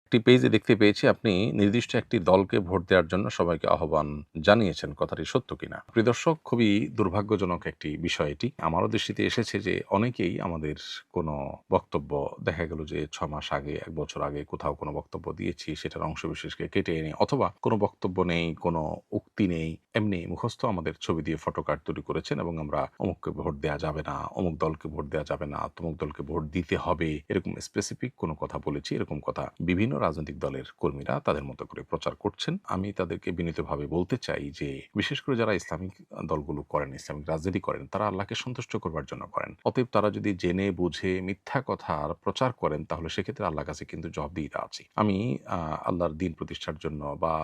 একটি পেজে দেখতে পেয়েছি আপনি নির্দিষ্ট একটি দলকে ভোট দেওয়ার জন্য সবাইকে আহ্বান জানিয়েছেন। কথাটি সত্য কিনা? প্রিয় দর্শক, খুবই দুর্ভাগ্যজনক একটি বিষয় এটি। আমারও দৃষ্টিতে এসেছে যে অনেকেই আমাদের কোনো বক্তব্য দেখা গেল যে ৬ মাস আগে, ১ বছর আগে কোথাও কোনো বক্তব্য দিয়েছি সেটার অংশবিশেষকে কেটে এনে অথবা কোনো বক্তব্য নেই, কোনো উক্তি নেই, এমনি মুখস্থ আমাদের ছবি দিয়ে ফটোকার্ড তৈরি করেছেন এবং আমরা অমুককে ভোট দেয়া যাবে না, অমুক দলকে ভোট দেয়া যাবে না, তমুক দলকে ভোট দিতে হবে, এরকম স্পেসিফিক কোনো কথা বলেছি। এরকম কথা বিভিন্ন রাজনৈতিক দলের কর্মীরা তাদের মতো করে প্রচার করছেন। আমি তাদেরকে বিনীতভাবে বলতে চাই যে বিশেষ করে যারা ইসলামিক দলগুলো করেন, ইসলামিক রাজনীতি করেন, তারা আল্লাহকে সন্তুষ্ট করবার জন্য করেন। অতএব তারা যদি জেনে বুঝে মিথ্যা কথার প্রচার করেন তাহলে সেক্ষেত্রে আল্লাহর কাছে কিন্তু জবাবদিহিতা আছে। আমি আল্লাহর দ্বীন প্রতিষ্ঠার জন্য বা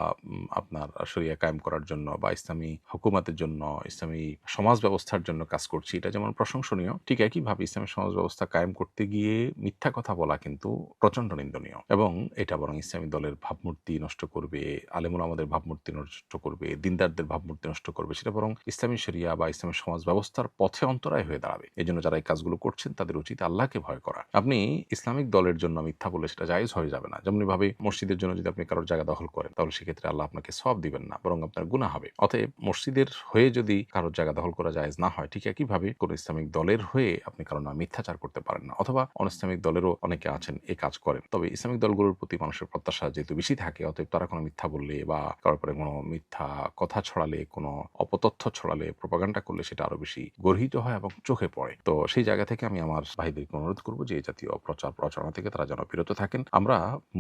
আপনার শরিয়া কায়েম করার জন্য বা ইসলামী হুকুমাতের জন্য, ইসলামী সমাজ ব্যবস্থার জন্য কাজ করছি। এটা যেমন প্রশংসনীয়, ঠিক একইভাবে ইসলামী সমাজ ব্যবস্থা কায়েম করতে গিয়ে মিথ্যা কথা বলা কিন্তু প্রচন্ড নিন্দনীয় এবং এটা বরং ইসলামী দলের ভাবমূর্তি নষ্ট করবে, আলেম ওলামাদের ভাবমূর্তি নষ্ট করবে, দিনদারদের ভাবমূর্তি নষ্ট করবে। সেটা বরং ইসলামী শরিয়া বা ইসলামী সমাজ ব্যবস্থার পথে অন্তরায় হয়ে দাঁড়াবে। এজন্য যারা এই কাজগুলো করছেন তাদের উচিত আল্লাহকে ভয় করা। আপনি ইসলামিক দলের জন্য মিথ্যা বলে সেটা জায়েজ হয়ে যাবে না। যেমনিভাবে মসজিদের জন্য যদি আপনি কারোর জায়গা দখল করেন তাহলে সেক্ষেত্রে আল্লাহ আপনাকে সওয়াব দিবেন না, বরং আপনার গুনাহ হবে। অতএব মসজিদের হয়ে যদি কারোর জায়গা দখল করা জায়েজ না হয়, ঠিক একইভাবে কোনো ইসলামিক দলের হয়ে আপনি কারো নামে মিথ্যাচার করতে পারেন না। অথবা অনিসলামিক দলেরও অনেকে আছেন এই কাজ করেন। তবে ইসলামিক দলগুলোর প্রতি মানুষের প্রত্যাশা যেহেতু বেশি থাকে, অতএব তারা কোনো মিথ্যা বললে বা কারোর উপরে কোনো মিথ্যা কথা ছড়ালে, কোনো অপতথ্য ছড়ালে, প্রোপাগান্ডা করলে সেটা আরো বেশি গর্হিত হয় এবং চোখে পড়ে। তো সেই জায়গা থেকে আমি আমার ভাইদেরকে অনুরোধ করব যে এই জাতীয় প্রচার প্রচারণা থেকে তারা যেন বিরত থাকেন। আমরা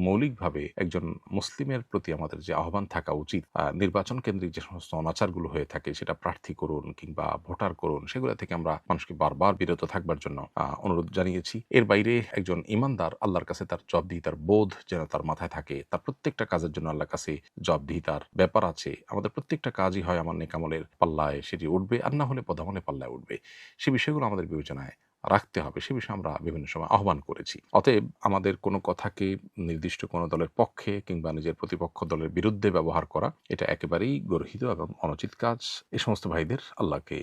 মৌলিকভাবে একজন মুসলিমের প্রতি আমাদের যে আহ্বান থাকা উচিত, নির্বাচন কেন্দ্রিক যে সমস্ত অনাচারগুলো হয়ে থাকে সেটা প্রার্থী করুন কিংবা ভোটার করুন, সেগুলো থেকে আমরা মানুষকে বারবার বিরত থাকবার জন্য অনুরোধ জানিয়েছি। এর বাইরে একজন ঈমানদার আল্লাহর কাছে তার জবাবদিহিতার বোধ যেন তার মাথায় থাকে। তার প্রত্যেকটা কাজের জন্য আল্লাহর কাছে জবাবদিহিতার ব্যাপার আছে। আমাদের প্রত্যেকটা কাজই হয় আমার নেক আমলের পাল্লায় সেটি উঠবে, আর না হলে বদআমলের পাল্লায় উঠবে। সে বিষয়গুলো আমাদের বিবেচনায় রাখতে হবে। সে বিষয়ে আমরা বিভিন্ন সময় আহ্বান করেছি। অতএব আমাদের কোনো কথাকে নির্দিষ্ট কোনো দলের পক্ষে কিংবা নিজের প্রতিপক্ষ দলের বিরুদ্ধে ব্যবহার করা এটা একেবারেই গর্হিত এবং অনুচিত কাজ। এ সমস্ত ভাইদের আল্লাহকে